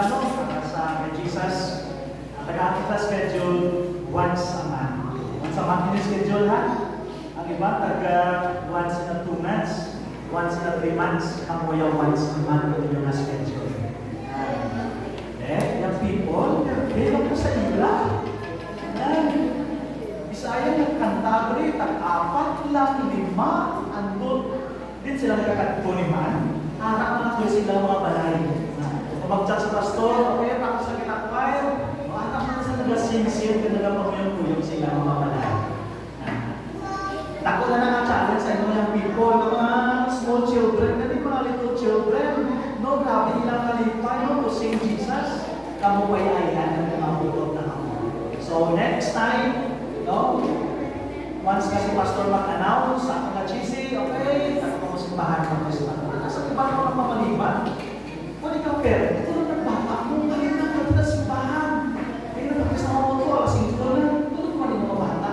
no? Para sa Jesus, taga-kita schedule once a month. Once a month din schedule, ha? Ang iba, once in a 2 months, once in a 3 months, ang kuya once a month din yung schedule. Yung people, bilang ko sa ila. Bisaya ng Cantabria, tag-apat lang, 5, andun. Din sila nagkakatuniman. Harap na ko sila mga balay. Kung mag-chat sa pastor, okay, ako sa kinakwire, harap na sa nag-sing-sing, nagapamuyong-puyong sila mga balay. Tako na naka-challenge sa inyo yung people, mga small children, hindi mga little children. No, grabe nilang kalipay, no, to sing Jesus. Kamu ay ayan ng mga pulot na ako. So, next time, no, once kasi pastor mag-announce sa mga cheesy, okay, ako mo simbahan ng Kristo. Nasa iba ka ng mamaliban. Kung ikaw, pero, ito lang ng bata, kung kalina ka na simbahan. Ay, nagkakasama mo ito, alasing ito na, tulog mo rin mga bata.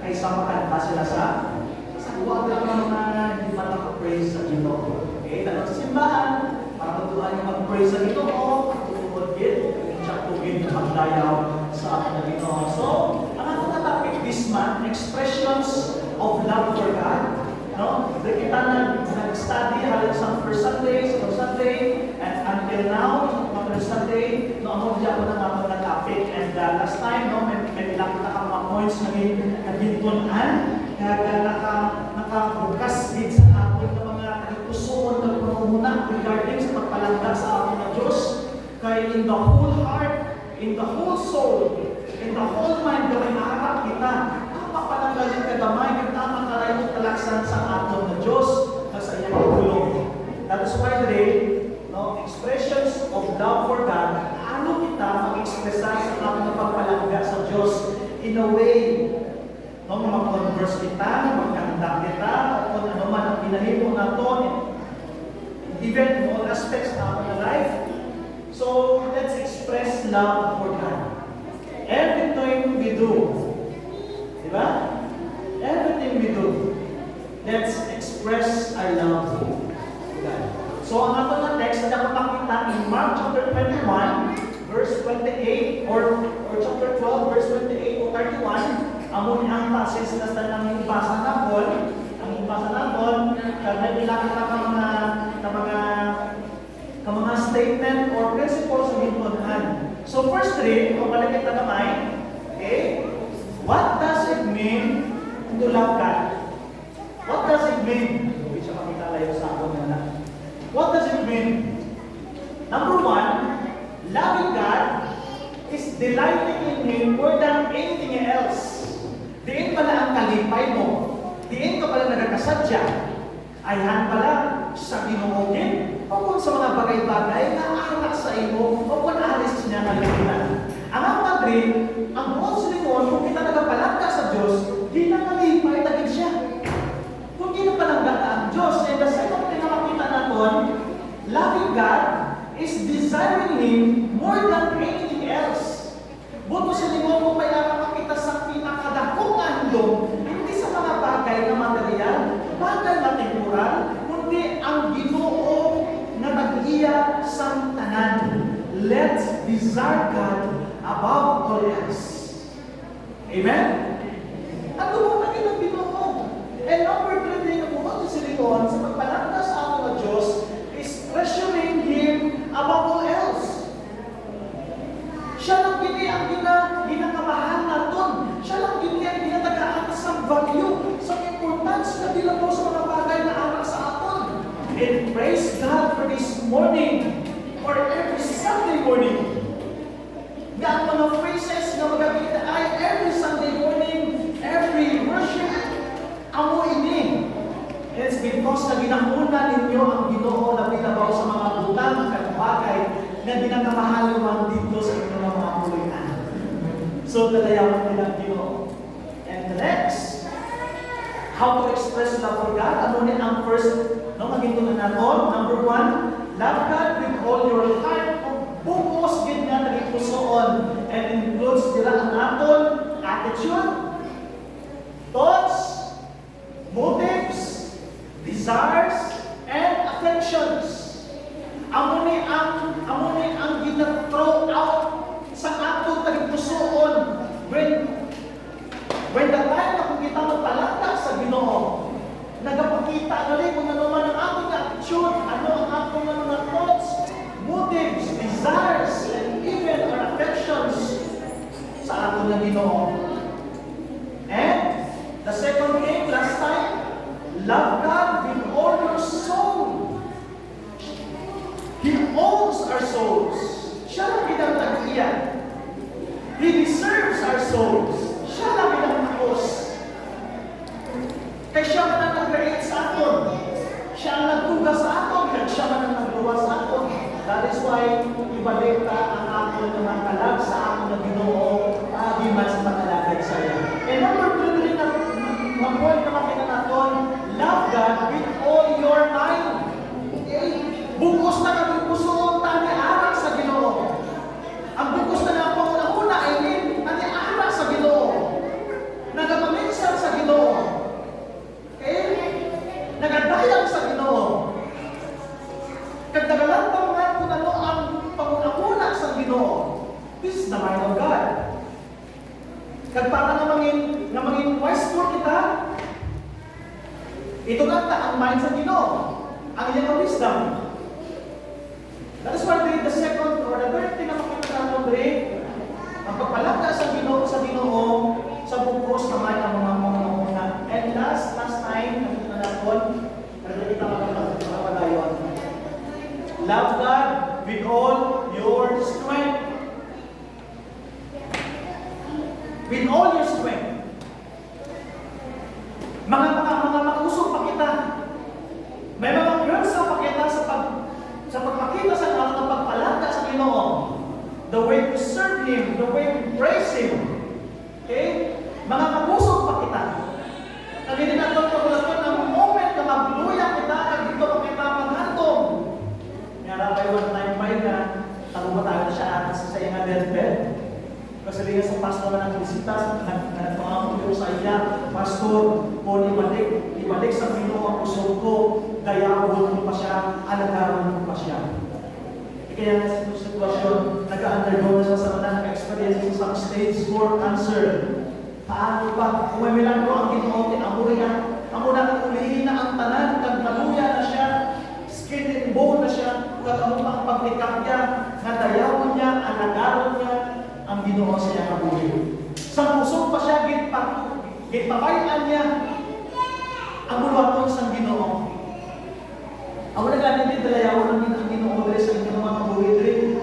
Kaysa makanta sila sa huwag lang ng mga hindi pa naka-praise sa Ginoo. Okay, dapat sa simbahan, para matutuan yung mag-praise sa Ginoo, tutupod din, tugin na magdayaw sa ating na Ginoo. So, ang ating na topic this month, expressions of love for God. No? Kita nag-study halos sa first Sunday, second Sunday, and until now, mga Sunday, no, ako diyan ko na nga mga topic. And last time, no, may ilang mga points naging tunan, nakabukas din sa atin ng mga nagpusuon ng pangunguna regarding sa pagpalangga sa ating na Diyos. Kaya in the whole heart, in the whole soul, in the whole mind, gawin harap kita. Tama pa lang galing kadamay, tama kalayo talaksan sa aton na Diyos na sa iyang tulong. That is why today, no, expressions of love for God, ano kita mag-expressa sa ating pagpalangga sa Diyos in a way, no, mag-converse kita, magkanda kita, o kung ano man ang pinahimo natin, even in all aspects of our life. So, let's express love for God. Everything we do, di ba? Everything we do, let's express our love for God. So, ang ato na text na napakita in Mark chapter 21, verse 28, or chapter 12, verse 28 o 31, amon ang passage na sa nang ibasa natin, ang ibasa natin, may ilang na mga statement or principles na gintunan. So first three, kung balik kita naman, okay, what does it mean to love God? What does it mean? Hindi siya makitalayo sa akin na. What does it mean? Number one, loving God is delighting in Him more than anything else. Diin pala ang kalipay mo. Diin ka pala nagkakasadya. Ayhan pala sa Ginoo din. O kung sa mga bagay-bagay na anak sa imo, o kung alis niya kalimutan. Ang Padre, ang buong silikon, kung kita nagapalangga sa Diyos, di na kalipay tagid siya. Kung di na palangga ang Diyos, and the second thing na makita natin, loving God is desiring Him more than anything else. Buto silikon kung may nakakita sa pinakadakong handong, hindi sa mga bagay na material, bagay na temporal, kundi ang Ginoo na nag-iya sa tanan. Let's desire God above all else. Amen? At lumutang ng Ginoo. And number 3 din na pumunta si Silikon sa pagpalangga sa ating na Diyos is treasuring Him above all else. Siya lang gini ang ginakamahan natin. Siya lang gini ang ginatagahan sa value, sa importance na bilang sa mga bagay na anak sa atin. And praise God for this morning, for every Sunday morning. Nga ang mga phrases na magagamit ay every Sunday morning, every worship, amo ini. It's because na ginamuna ninyo ang Ginoo na binabaw sa mga butang at bagay na ginagamahaluan dito sa inyong mga pulitan. So, dalayawan nila ang Ginoo. And the next, how to express love for God. Ano ni ang first, no, magintunan natin. Number 1, love God with all your heart. Bukos din nga naging pusoon. And includes nila ang aton attitude, thoughts, motives, desires, and affections. Amo ni ang ginatro ako tumakalag sa ako na Ginoo, di man sa makalagay sa iya. And number 3 na point na makita natin, love God with all your mind. Okay? Bukos na kami puso, tani-aral sa Ginoo. Ang bukos na nga panguna-una ay tani-aral sa Ginoo. Nagapaminsan sa Ginoo. Okay? Nagadayang sa Ginoo. Kagdagalan pa mga kung ano ang panguna-una sa Ginoo. This is the mind of God. Kag para na maging wise for kita, ito na ang mind sa Ginoo. Ang iyang wisdom. That is why the second or the third thing na makita natin, ang pagpalagda sa Ginoo, sa bukos na may ang mga panguna. And last time, nakita na natin, nakita magpapadayon. Love God with all your strength. With all your strength. Mga makusog pa kita. May mga versa pa kita sa pagpakita sa atin ng pagpalagda sa Ginoo. The way to serve Him, the way to praise Him. Okay? Mga makusog pa kita. Nagiging natin pagulaton ng moment na magluya kita kag dito pa kita maghandong. Narabay one time by na tagumatay siya atas sa iyang deathbed. Kasi liya sa pastor na nagbisita, nagpangako sa iya, pastor, kung ibalik sa Ginoo ang puso ko, dayawon mo pa siya, alagaran mo pa siya. Kaya nga sa sitwasyon, nag-undergo na siya sa mga nag-experience sa stage 4 cancer. Paano ba? Kung may milagro ang Ginoo, amo na ulihin na ang tanan, kagmaluya na siya, skin and bone na siya, kung ang paglikap niya, nadayawon niya, alagaran niya, ang Ginoo sa iyang kabuhi. Sa puso pa siya, gitpabayan niya ang bulwaton sa Ginoo. Ang wala ganin din dalayawan ng Ginoo sa inyong mga kabuhi rin,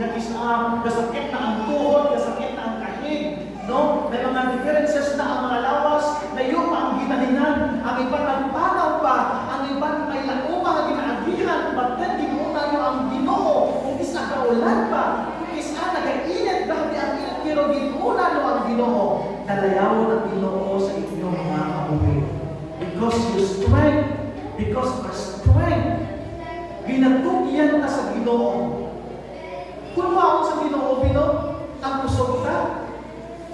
gasakit na ang tuhod, gasakit na ang kahig. No? May mga differences na ang mga lawas, layo pa ang ginahinan, ang iba nagpanaw pa, ang iba may lauma ang ginaagihan, but then Ginoo na ang Ginoo, kung isa kaulan pa, kung isa nag-init, dahil ang init, pero ginuna no ang Ginoo, dalayawan ang Ginoo sa inyong mga kabuhi. Because your strength, because our strength, ginatugyan ka sa Ginoo. Kung maon sa Ginoo, ang puso ka,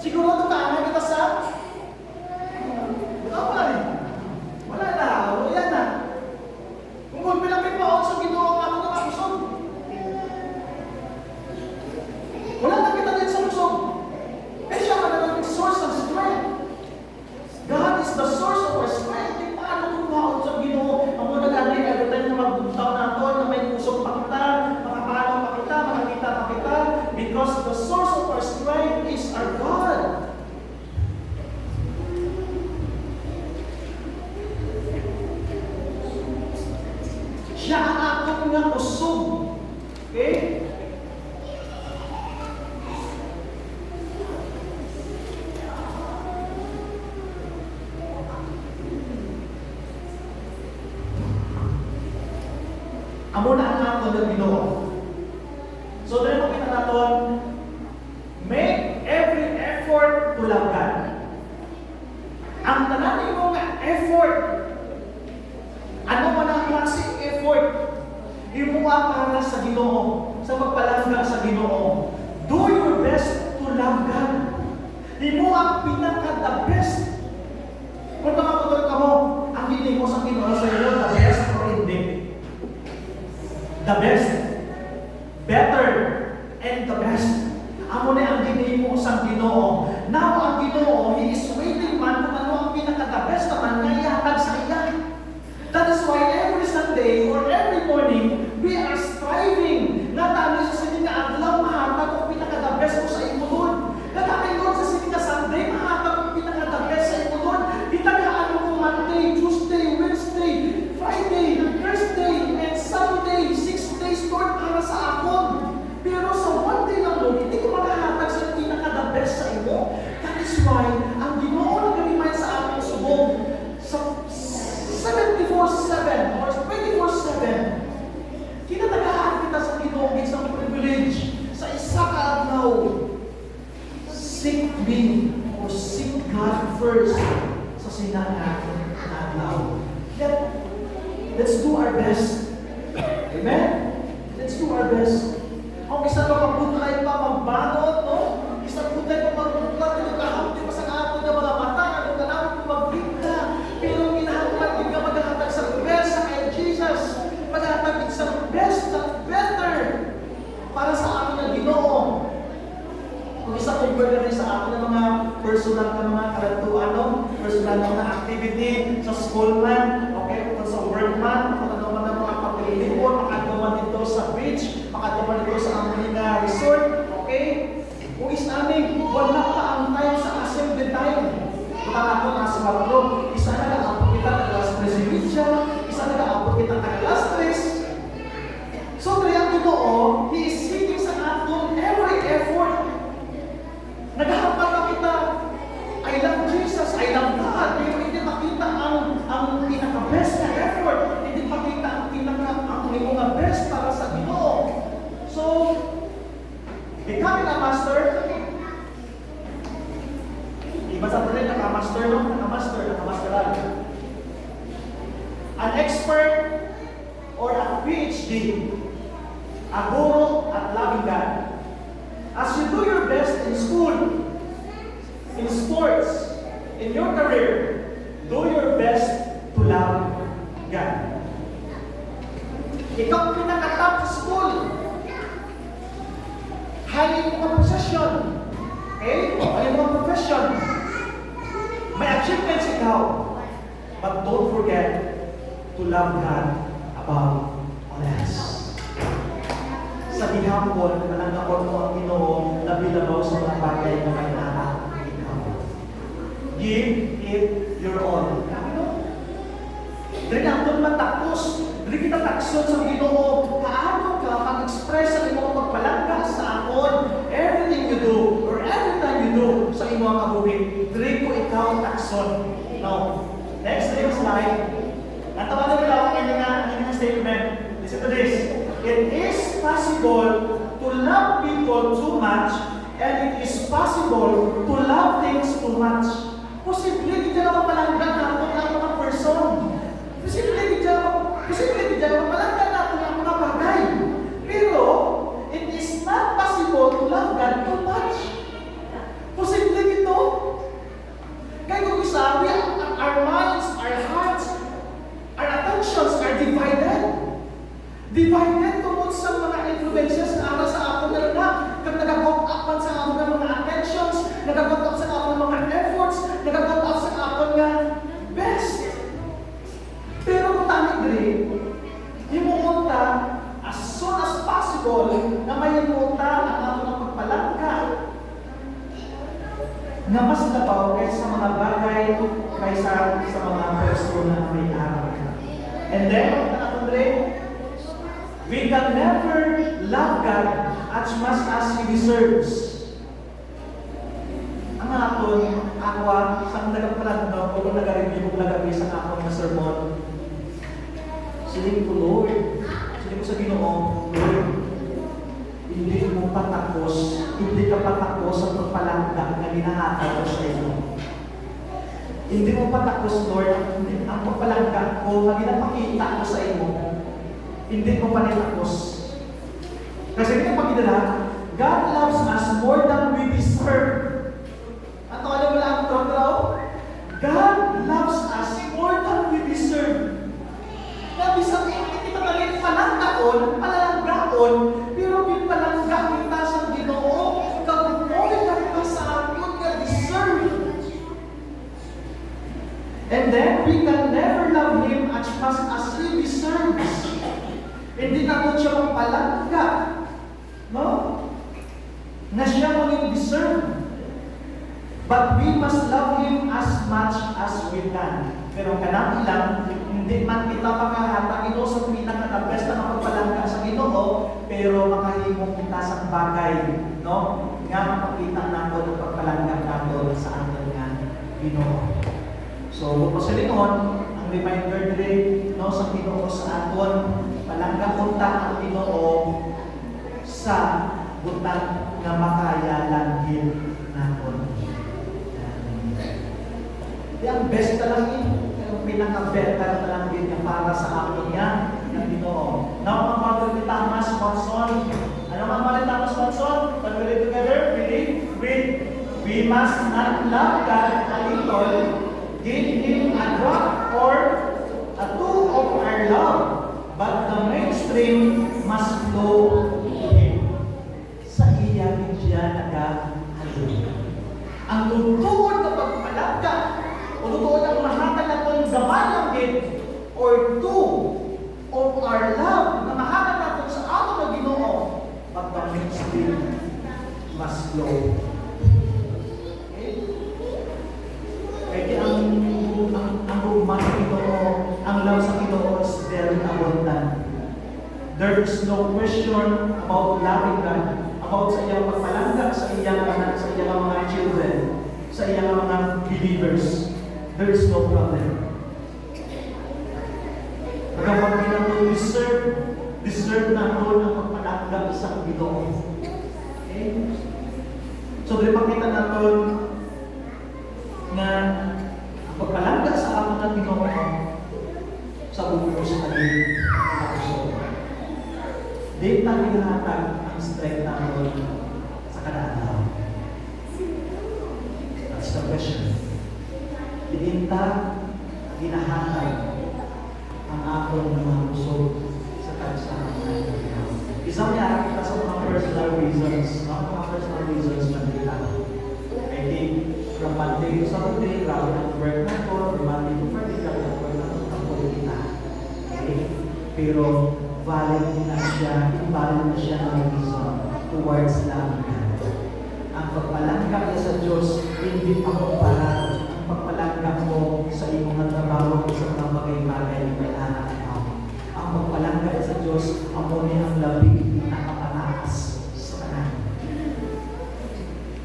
siguro ito ka, kita sa wala na, yan na. Kung pinapit maon sa Ginoo, ako na kapusog. Wala na kita din sa pusog. Kaya siya mananang source of strength. God is the source of our strength. Di paano kung maon sa Ginoo? Ang mga nag-anig, every time na magbuntaw nato, na may pusog pa kita, makapano pa kita, makakita pa kita, because the source of our strength is our God. Siya ang akong nga pusog. Okay? Amo na ang akong ng Ginoo. So, dahil makita natin, make every effort to love God. Ang tananin mo nga effort, ano man ang klaseng effort, imuha para sa Ginoo, sa pagpalangga sa Ginoo. Do your best to love God. Imuha pinaka-the best. Kung nakaputol ka mo, ang hindi mo sa Ginoo sa iyo, the best or hindi. The best, better, and the best. Amo na ang ginimo sa Ginoo. Now ang Ginoo, He is waiting man kung ano ang pinaka-the best naman na ihatag sa iya. That is why every Sunday or every morning, we are striving na tayo sa sining na adlaw mahatag ang pinaka-the best mo sa imunod. Natapin doon sa sining na Sunday, mahatag ang pinaka-the best sa imunod. Itagaan mo kung Monday, Tuesday, Wednesday, Friday, Thursday, and Sunday, 6 days, Lord, para sa akon. Pero sa one day lang, Lord, hindi ko makahatag sa pinaka-the best sa imo. That is ikaw seek me or seek God first sa sinanang na adlaw. Let's do our best. Amen? Let's do our best. Kung isa ka mabutlay pa magbanot, no? Isang butlay pa magbutlat, ito kahamti pa sa kahamti ng mga mata, ito kahamti pa magbigla. Pero minahatag din ka maghahatag sa best sa kay Jesus. Maghahatag din sa best, sa better para sa amin ng Ginoo. Kung isa kong burden sa akin ng mga personal na mga karantuan, no? Personal na mga activity sa school man, okay? Kung sa work man, kung ano man ang mga pagpilipon, makagawa dito sa beach, makagawa dito sa aming resort, okay? Kung is namin, wala pa ang time sa assembly time. Kung ako nasa matro, isa na nag-aapot kita ng alas 3 media, isa na nag-aapot kita ng alas 3. So, kaya totoo, he is seeking sa atin every effort. Naghahampan na kita, I love Jesus, I love God, pero hindi makita ang pinaka-best na effort, hindi makita ang mga best para sa Ginoo. So, becoming a master, iba sa rin, naka-master, no? Naka-masteral. An expert or a PhD, a guru at loving God. As you do your best in school, in sports, in your career, do your best to love God. Ikaw pinaka-top sa school. High mo position. Okay? High mo profession. May achievements ikaw. But don't forget to love God above all else. Sa gihapon, manangakon mo ang Ginoo na bilabaw sa mga bagay na may anak ikaw. Give it your all. Dili natin matapos. Dili kita takson sa Ginoo. Paano ka mag-express sa imong pagpalangga sa akon? Everything you do, or every time you do sa imong kabuhi, dili ko ikaw takson. No. Next slide. Natawanan nila ako ng statement. Listen to this. It is possible to love people too much, and it is possible to love things too much. Posible hindi na mapalanggan natin ang mga person. Posible hindi na mapalanggan natin ang mga bagay. Pero, it is not possible to love God too much. Posible ito. Kaya kung isabi, our minds, our hearts, our attentions are divided. Divided tungkol sa mga influences na ara sa atin na lang. Kag nag-got up sa atin ng mga attentions, nag-got up sa atin ng mga efforts, nag-got up sa atin nga best. Pero kung tami diri, himumunta as soon as possible na mahimunta ang atin ng pagpalangka na mas labaw kaysa mga bagay kaysa sa mga persona na may araw. And then, natin diri, we can never love God as much as He deserves. Ang aton, ako sa nagpapalag o kung nag-review kong lagabi sa akong na sermon, siling ko, Lord, siling ko sa Ginoo, Lord, hindi mo patapos, hindi ka patapos sa pagpalangga na ginahataw ko sa iyo. Hindi mo patapos, Lord, ang pagpalangga ko na ginapakita ko sa iyo. Hindi ko pa nitapos. Kasi hindi pa kinala, God loves us more than we deserve. At ano wala ang traw-traw? God loves us more than we deserve. Nabi sa hindi kita nalit palanggaon, palalanggaon, pero pinpalangga kita sa Ginoo, kagumoy ka pa sa atin nga deserve. And then, we can never love Him as much as He deserves. Hindi natin siya magpalangga. No? Na siya maging deserve. But we must love Him as much as we can. Pero kanang lang, hindi man kita makahata ito sa pinaka-best na magpalangga sa Ginoo, pero makahimong kita sa bagay. No? Nga makakita natin ang pagpalangga natin sa ating nga Ginoo. So, pasilingon, ang reminder din, no, sa Ginoo sa aton, palangga punta ang Ginoo sa butang na makay naton. Di ang best na lang yun. Ang pinaka-better na lang din yung para sa akin yan. Yung Ginoo. Now, ang mga ni Thomas Watson. Ano ang mga ni Thomas Watson? When we read together, read. We must not love God a little, give Him a drop or a two of our love, but the mainstream must flow to Him. Sa iya din siya nag-alun. Ang tutuon na pagpalagka, o tutuon ang mahatag na itong gamay ng gid, or two of our love, na mahatag na itong sa ato na Ginoo, but the mainstream must flow. Kaya ang ruma sa Ginoo, ang love sa Ginoo is very abundant. There is no question about loving God, about sa iyang pagpalangga, sa iyang anak, sa iyang mga children, sa iyang mga believers. There is no problem. Kapag ginagawa deserve na ron ang pagpalangga sa Ginoo. Okay? So, pakita natin na ang pagpalangga sa amin ng Ginoo sa buong sa kanyang puso. Di tayo hinahatag ang strength namin sa kananaw. That's the question. Di ta hinahatag ang akong mga puso sa kansahan ng Ginoo. Isang niya kita sa mga personal reasons. Mga personal reasons na kita. I think from Monday to Saturday, grabe ang work na ko. From Monday to Friday, grabe ang work na ko. Ang kita. Okay? Pero, valid na siya ng reason towards loving God. Ang pagpalangga niya sa Diyos, hindi pagpapalag. Ang pagpalangga mo sa iyong mga trabaho sa mga bagay-bagay na may anak mo. Ang pagpalangga niya sa Diyos, ang muna ang labing nakapanakas sa kanan.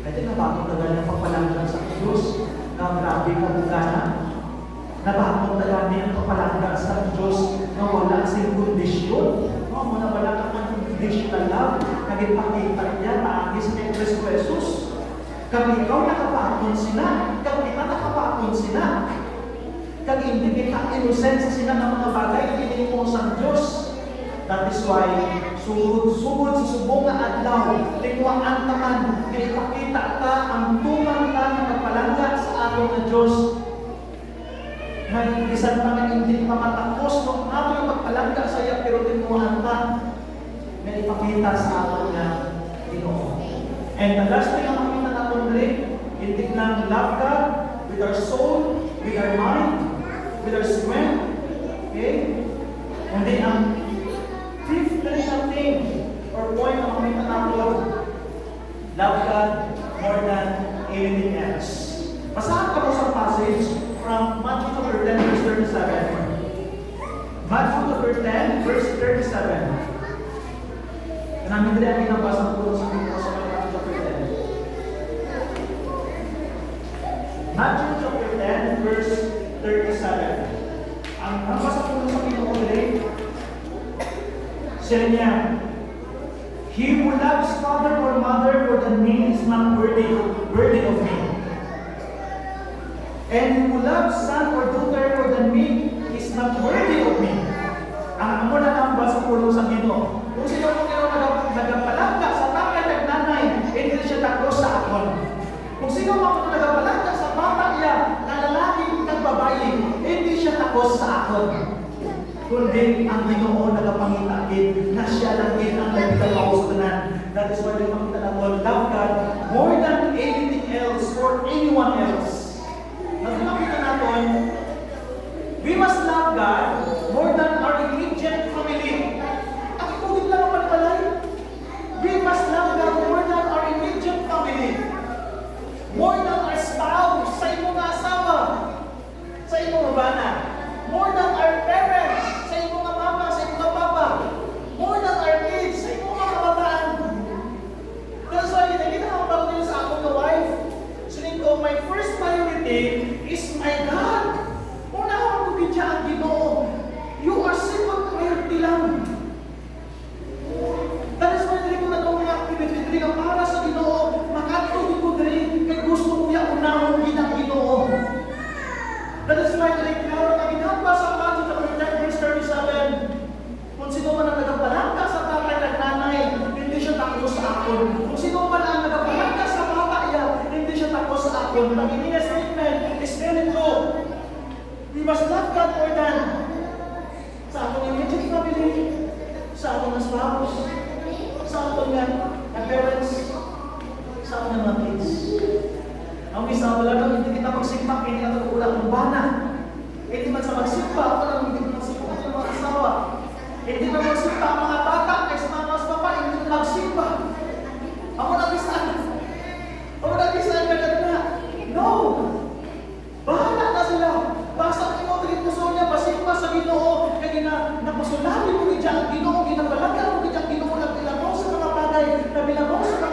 Kaya nabakot na ganyan pagpalangga sa Diyos na grabe ka bugana. Nabakot na ganyan ang pagpalangga sa Diyos na wala siyang kondisyon. Muna wala ka ang conditional love. Nagipakita niya maagis kay Kristo Jesus. Kag ikaw nakapakon sina, kag kita nakapakon sina. Kag hindi kita innocent sa sina ng mga bagay na ginimo sa Diyos. That is why, sugod sa subong nga adlaw, lingwaan taman, ipakita ta ang tuman ta na pagpalangga sa aton na Diyos. Ngayon, bisan pa nga hindi pa matapos nung ato yung pagpalangga sa iya, pero tinuhan ka na ipakita sa ato na Ginoo. And the last thing ang makita natin rin, hindi lang love God with our soul, with our mind, with our strength. Okay? Hindi ang fifth thing or point ang makita natin, love God more than anything else. Basahan ka mo sa passage from Matthew chapter 10, verse 37. Matthew chapter 10, verse 37. Namin din ang binabasa ko sa Matthew chapter 10. Matthew chapter 10, verse 37. Ang nabasa ko sa Pinoy, sila niya, he who loves father or mother more than me is not worthy of me. And who loves son or daughter more than me is not worthy of me. Ang amo na ang basa ko sa Ginoo. Kung sino mo nagapalangga sa tatay at nanay, hindi siya takos sa akon. Kung sino mo nagapalangga sa bata niya, na lalaki at babae, hindi siya takos sa akon. Kundi ang Ginoo nagapangita-gid na siya lang din ang nagtalaw sa tanan. That is why we makita natin love God more than anything else or anyone else. Nakita natin, we must love God more than our immediate family. Ang ikugit lang ang pagpalay. We must love God more than our immediate family. More than our spouse, sa imong asawa, sa imong bana. More than our parents, sa imong mama, sa imong papa. More than our kids, sa imong mga kabataan. That's akon, ang ini nga statement is very true. We must love God more than sa akong immediate family, sa akong spouse, sa akong parents, sa akong mga kids. Ang isa wala nang hindi kita magsimpak, hindi natin ulang umbana. Hindi man sa magsimpa, ako lang hindi magsimpa ng mga asawa. Hindi man magsimpa ang mga bata, kay sa mga mas papa, hindi man magsimpa. Ako nag-isan. Ako nag-isan ka na. No! Bahala na sila. Basta ikaw, puso niya, pasimpa sa Ginoo. Kaya napasulali mo ni Diyan, Ginoo, ginabalagan mo ni Diyan, Ginoo, nagbilabaw sa mga bagay, nabilabaw sa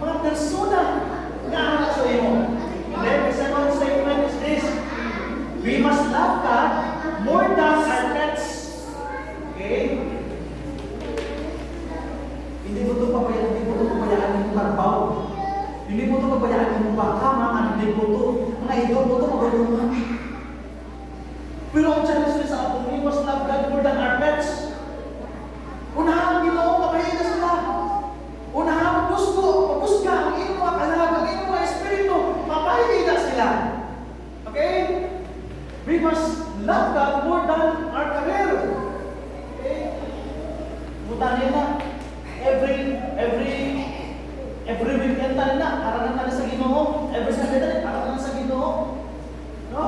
mga persona na anak sa iyo. And then the second statement is this: we must love God more than our pets. Okay? Hindi mo ito pabayaan yung trabaho. Hindi mo ito pabayaan yung bakama, hindi mo ito, mga idol mo ito, magulungan. Pero ang challenge sa atin, we must love God more than our pets. Unahan ang Ginoo, pabayin na sila. Unahan ang pagpusga, ang iyong mga kalag, ang iyong mga espiritu, pabayin na sila. Okay? We must love God more than our career. Okay? Mutanin na. Every weekend tayo na, aranan tayo sa Ginoo. Every Sunday tayo, aranan sa Ginoo. No?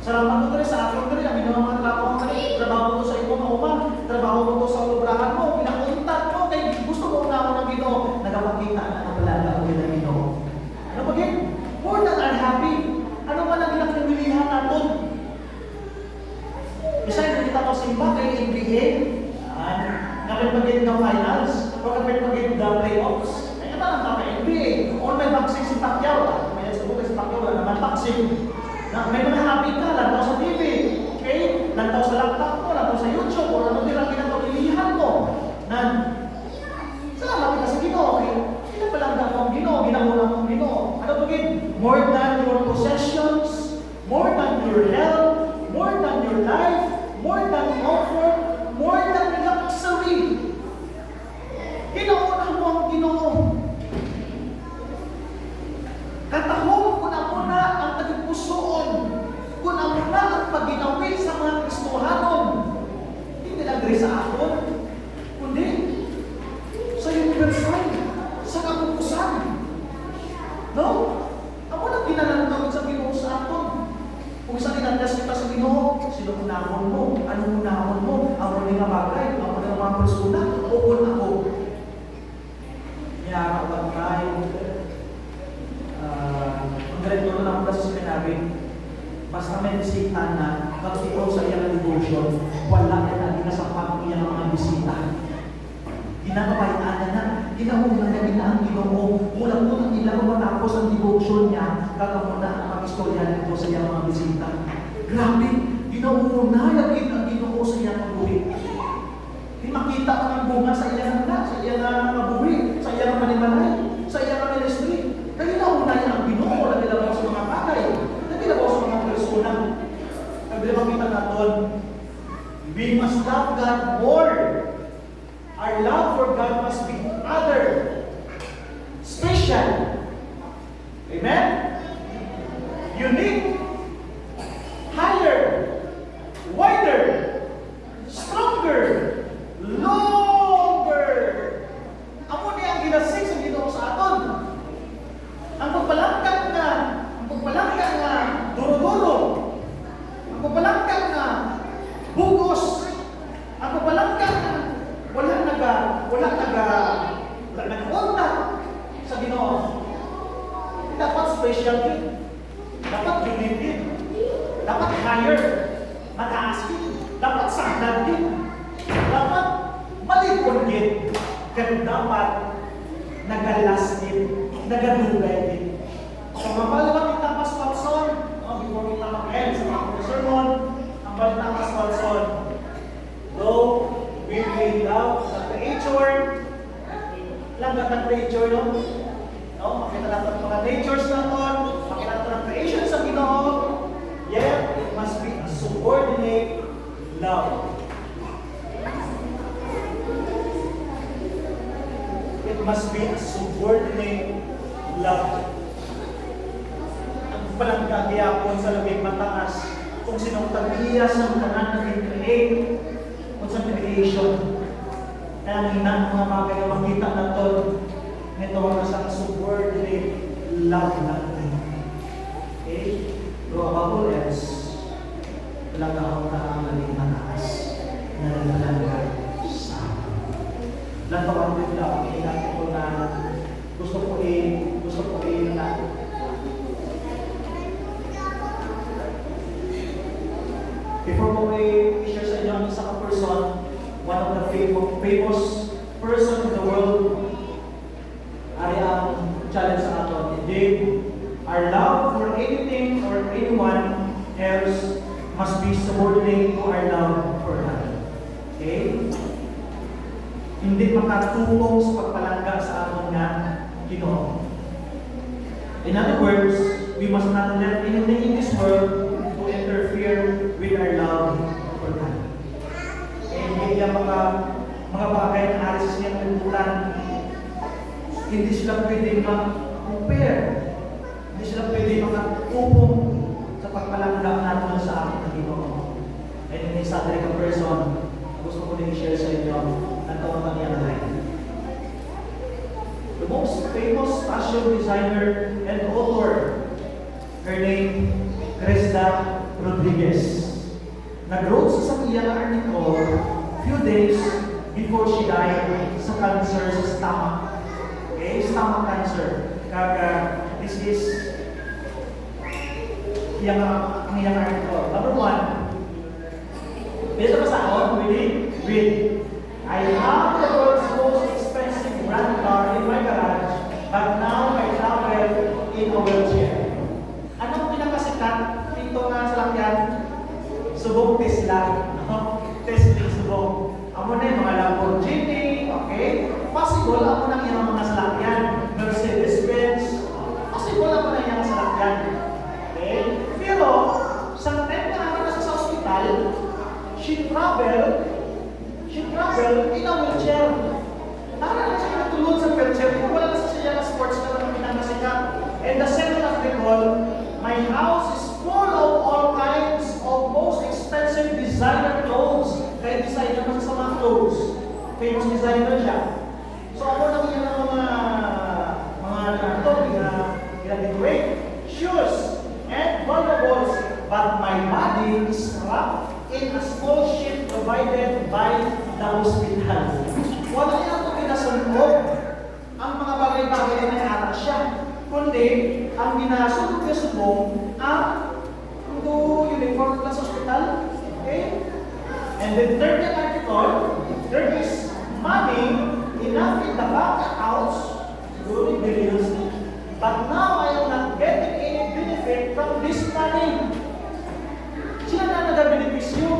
Salamat ko rin sa akin ko rin. Ang ginawa mga trabaho mo sa iyong mauman, trabaho mo sa lubrahan mo, pinakuntat mo, kaya gusto mo na ako ng Ginoo. Nagpapakita na ang wala ako ng Ginoo. Ano ba yun? More than unhappy. Ano ba lang pinagpilihan natin? Isa yung kita ko simba kay NBA. Kapit pag-in ng finals, o kapit pag-in ng playoffs. Kaya ba lang kami NBA? O may boxing si Pacquiao. May sabukan si Pacquiao, wala naman boxing. May mga happy ka, lantaw sa TV. Okay? Lantaw sa laptop mo, lantaw sa YouTube, o ano din ang pinagpilihan mo. Salamat kita sa Ginoo. Okay? Pinapalanggap mo ang Ginoo, ginamuna mo ang Ginoo. Ano ba yun? More than your possessions, more than your health, more than your life, more than comfort, more than luxury. Ginauna mo ang Ginoo. Katahong ko na muna ang tagpusoon. Kung na muna ang paginawi sa mga Kristohanon. Hindi lang sa akin, kundi sa universal, sa kapupusan. No? Ako na pinananaw sa Ginoo sa atin. Kung isa tinandas kita sa Ginoo, sino unahon mo? Anong unahon mo? Ako rin ang bagay, ako rin ang mga persona, o kung ako. Niyarapan tayo. Ang direktor na ako kasi sinabi, basta may bisita na, pag-ikaw sa iyang devotion, wala ka na ginasapat niya ng mga bisita. Ginakabayaan na, ginahungan na ang Ginoo. Mula po nang ilang matapos ang devotion niya, kakamuna ang mag-istorya nito sa iyang mga bisita. Grabe, ginahungan ang Ginoo sa iyang buhay. Di makita ka ng bunga sa iyang anak, sa iyang mabuhay, sa iyang manimalay, sa iyang ministry. Kaya ginahungan niya ang Ginoo, nagilabaw sa mga bagay, nagilabaw sa mga persona. Kaya makita natin, we must love God more. Our love for God must be other, special. Amen? Unique, higher, wider, stronger, longer. Amo niya ang ginasig sa Ginoo sa aton. Ang pagpalangkang na duro-duro, ang pagpalangkang na bugos, ang pagpalangkang na wala nag-contact sa Ginoo. Dapat special din. Dapat unique din. Dapat higher. Mataas din. Dapat sandal din. Dapat malikon din. Kaya dapat nagalas din. Nagadugay din. So, mapalawag kita Pastor Son. Before kita mag-end sa mga sermon, ang balik na Pastor Son. Though we may love the Creator. Lagat ng Creator, no? No? Makita natin mga natures natin. Makita natin ang creation sa Ginoo. Yet, it must be a subordinate love. It must be a subordinate love. palangga gihapon sa labing mataas kung sinong tagiyas ng tanan na create kung sa creation. Kaya ang mga bagay na makita natin nito ang isang subordinate love natin. Okay? Pero above all else, talaga ako na ang labing mataas na nagpalangga sa akin. Lantawan din lang, natin ko na gusto ko na before ko i-share sa inyo ang isang person, one of the famous person in the world, ay ang challenge sa atin. Indeed, our love for anything or anyone else must be subordinate to our love for God. Okay? Hindi makatulong sa pagpalangga sa atin nga Ginoo. In other words, we must not let anything in this world to interfere with our love for God. Hindi yung mga bagay na alis niyang libutan, hindi sila pwede mag-compare. Hindi sila pwede makatupong sa pagpalangga natin sa ating Ginoo. And in this other person, gusto ko din i-share sa inyo ang tawagan niya na rin. The most famous fashion designer and author, her name, Cresta Rodriguez, nag-wrote sa iyang article few days before she died sa cancer sa stomach. Okay? Stomach cancer. Kaya, this is ang iyang article. Number one, dito ba sa ako? Read. I have the world's most expensive brand car in my garage, but now I travel in a wheelchair. Anong pinakasikat dito nga sa lakyan? Subong Tesla. Tesla subong. Amo na yung mga Lamborghini, okay? Possible amo na yung mga salakyan. Mercedes-Benz. Possible amo na yung salakyan. Okay? Pero, sa time na nasa sa hospital, she travel in a wheelchair. Para na siya natulog sa wheelchair, kung wala na siya na sports car na pinakasikat. And the second article, my house is full of all kinds of most expensive designer clothes. Kaya designer kasi sa mga clothes. Famous designer siya. So ako lang yan ang decorate, shoes, and valuables. But my body is wrapped in a small sheet provided by the hospital. Wala niya ito pinasunog ang mga bagay-bagay na nakaata siya. Kundi, ang ginasunog niya subong ang uniform sa hospital. Okay? And the third article, there is money enough in the bank accounts, during billions, but now I am not getting any benefit from this money. Sila na nag-benepisyo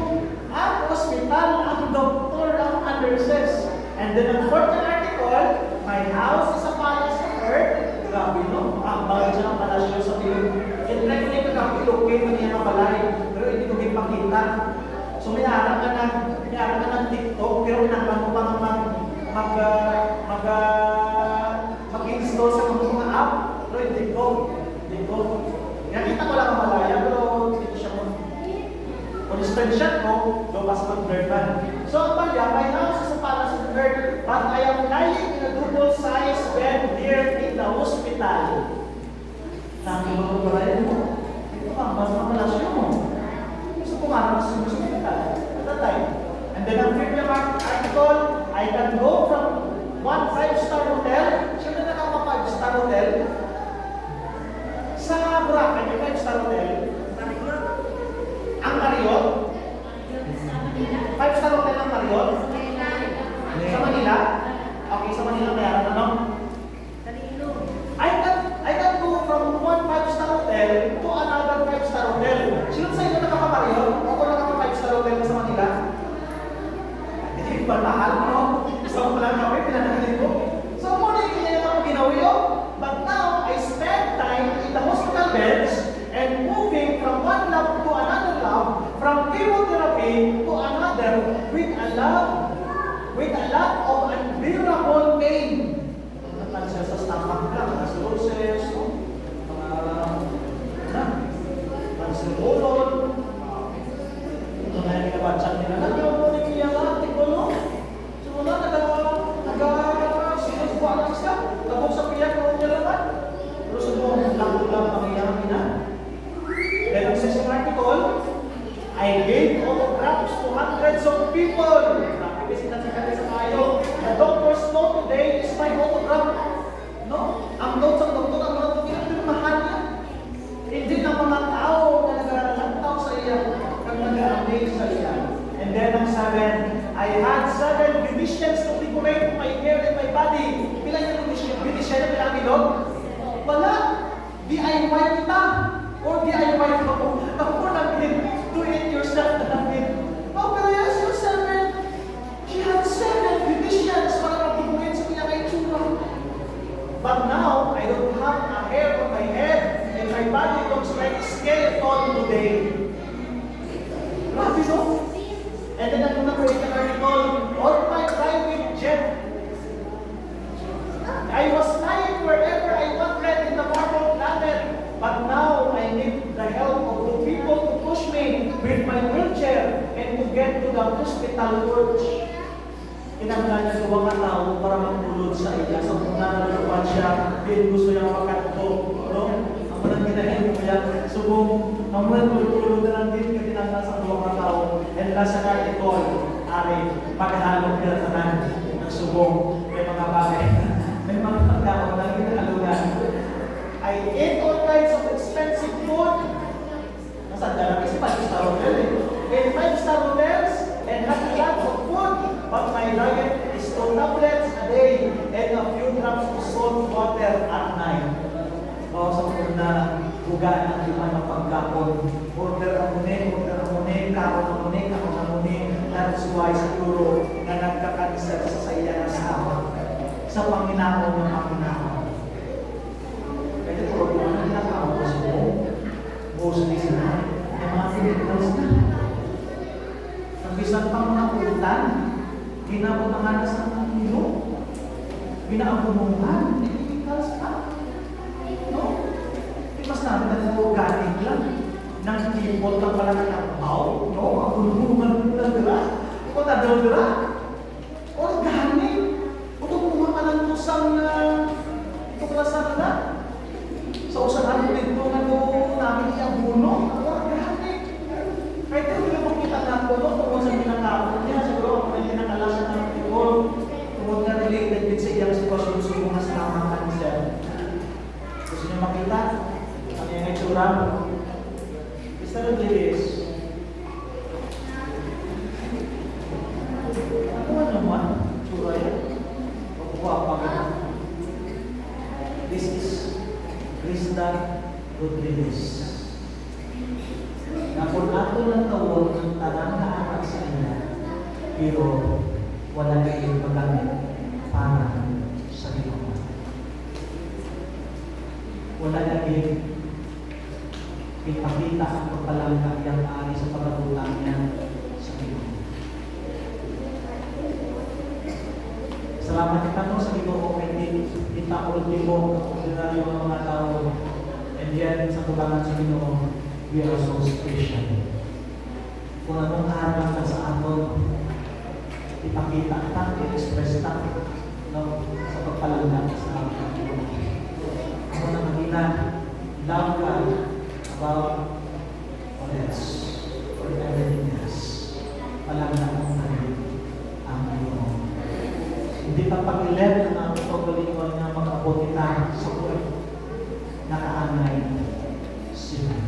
ang hospital, ang doktor, ang nurses. And then ang fourth article, my house is a palace on earth. Grabe, no? Ang bagay siya ng palasyo sa pilog. Kaya ko na kapilog kayo na niya mabalay, pero hindi ko ipakita. So may harap ka ng TikTok, pero pinakpan ko pang mag-install sa mga app, pero hindi ko. Nakita ko lang ang malaya, pero hindi siya mo. Kung screenshot ko, lumpas mag-bird man. So ang bagay, my house is a palace on earth, but I am lying in a double-sized bed here in the hospital. Sabi mo ko ba rin mo? Ito ang mas mapalasyo mo. Gusto ko nga sa hospital at that time. And then ang fifth article, I can go from one 5-star hotel, siyempre na ka 5-star hotel, sa Boracay, may 5-star hotel, ang Marriott, 5-star hotel ang Marriott, sa Manila, okay, sa Manila kaya ano? I can go from one 5-star hotel to another 5-star hotel. Sino sa inyo nakaka-Marriott? Ako nakaka-5-star hotel sa Manila? Hindi ba mahal mo? Isang pa lang kami, pinanagaling ko. So, muna yung kanya ako ginawi ko. But now, I spend time in the hospital beds and moving from one lab to another lab, from chemotherapy to another with a lot of unbearable pain. Ang siya sa stomach ka, mga cirrhosis, mga had 7 divisions to decorate my hair and my body. Bilang yung division na bilang ilog? Wala. DIY kita. Or DIY ako. Ako namin. Do it yourself na namin. Oh, pero yes, yung 7. She had 7 divisions para mag-decorate sa kanya kay Chura. But now, I don't have a hair on my head and my body looks like a skeleton today. Grabe, no? And then I'm gonna create an article on my private jet. I was flying wherever I wanted in the marble planet, but now I need the help of the people to push me with my wheelchair and to get to the hospital coach. Kinanglan niya sa mga tao para magpulod sa iya. Sa muna nalupan siya, din gusto niya makatbo. No? Ang mga ginahin mo yan, subong, ang mga pulod na lang din katinanglan sa mga tao. And nasa article, ari, paghahalong nila tanan ng subong, may mga bagay. May mga pagkaon na ginahalunan. I ate all kinds of expensive food. Nasaan ka lang kasi 5-star hotel eh. In 5-star hotels and had a lot of food. But my diet is 2 tablets a day and a few drops of salt water at night. O sa una, bugaan ang lima ng pagkapon. Order ang muni, karon ang muni. That's why siguro na nagka-cancer sa iya na sa Panginoon ng Panginoon. Kaya ito, kung ano nakakapos mo, mostly sila, yung mga Filipinos na. Nag-isang pang mga utan, ginabutangan na sa mga ilo, binaabunuhan, chemicals pa. No? Mas namin na organic lang. Nang tipot lang pala ng abaw, no? Ang bulungan ng dira. Ito na daw dira. Organic. Ito kumuha ka ng tusang tuklasan na. Sa usahan ko dito nga doon namin yung buno. Organic. Kahit hindi mo kita na po, tungkol sa pinatapon niya, siguro ako na pinakalasan ng tibol. Tungkol na related din sa iyang sitwasyon sa mga sinamang cancer. Gusto niyo makita? Ano yung itsura? Is that what it is? Ano naman? Itsura yan? Pagkuha pa ka. This is Krista Rodriguez. Na kung ato lang tawag ang tanang naanak sa inyo, pero wala kayong magamit para sa Ginoo. Wala kayong ipakita ang pagpalangkap yang ari sa pagkatutang niya sa Ginoo. Salamat kita mo sa Ginoo kay itaol mo ang ordinaryo ng mga tao, and yet sa kubangan sa Ginoo, we are so special. Kung anong harapan ka sa aton, ipakita ka, i-express ka, no, sa pagpalangkap sa aton. Ako na magina, love God about all else, or everything else. Palangkap mo na rin ang Ginoo. Hindi pa pag-11 na ito galingon na mag-abot kita sa buhay. Nakaanay sila.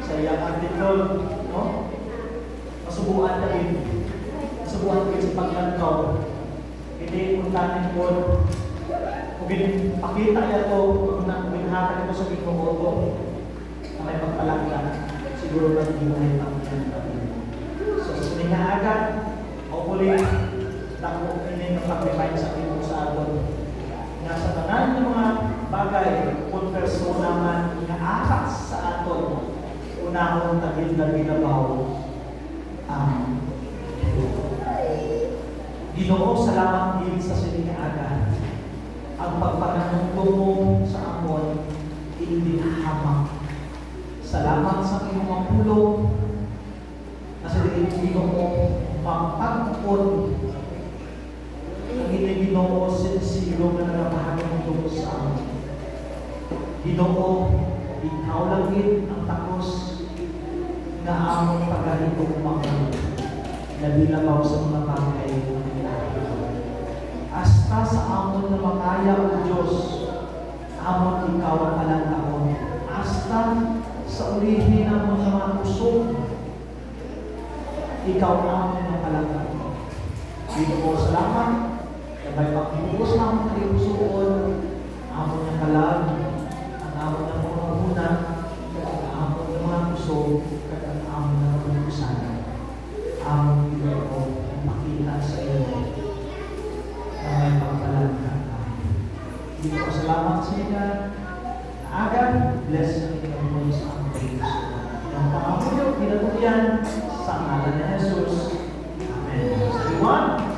Sa iyang article, no? Masubuan na rin. Masubuan rin sa paglantaw. Hindi puntanin ko. Kung pakita niya ito, kung binahatan ito sa Ginoo na may pagpalanggan, siguro na hindi ang so, sa sinihaagan, hopefully, dako ini ng pag-remind sa Ginoo sa aton. Nasa tanan ng mga bagay, kung persona man inaakas sa aton, unahon tagil na binabaw ang Ginoo. Salamat din sa sinihaagan. Ang pagpananungtong sa amon, hindi hamak. Salamat sa iyong pulong na sa Ginoo mapagpapon ang hindi Ginoo sinsiro na nagpahagantong sa amin. Ginoo, ikaw langit ang takos na among pagahitong mga na bilabaw sa mga bagay ng ilalim. Hasta sa amon na makaya o Diyos, amon ikaw ang palantaon. Hasta sa ulihin amon na mga pusong, ikaw amon ang palantaon. Dito po salamat. Kabay pagbubuhos na akong kalipusoon. Amo niya kalag. Ang amo niya mga unang. Ang amo niya mga puso. At ang amo niya mga kusana. Amo niya po makita sa iyo. Kabay pagpalagkan. Dito po salamat sa inyo. Agad, bless ang inyong mga sa aming kalipusoon. Ang pangamuyo, pinatuloyan sa ngalan ni Jesus. Amen. Everyone.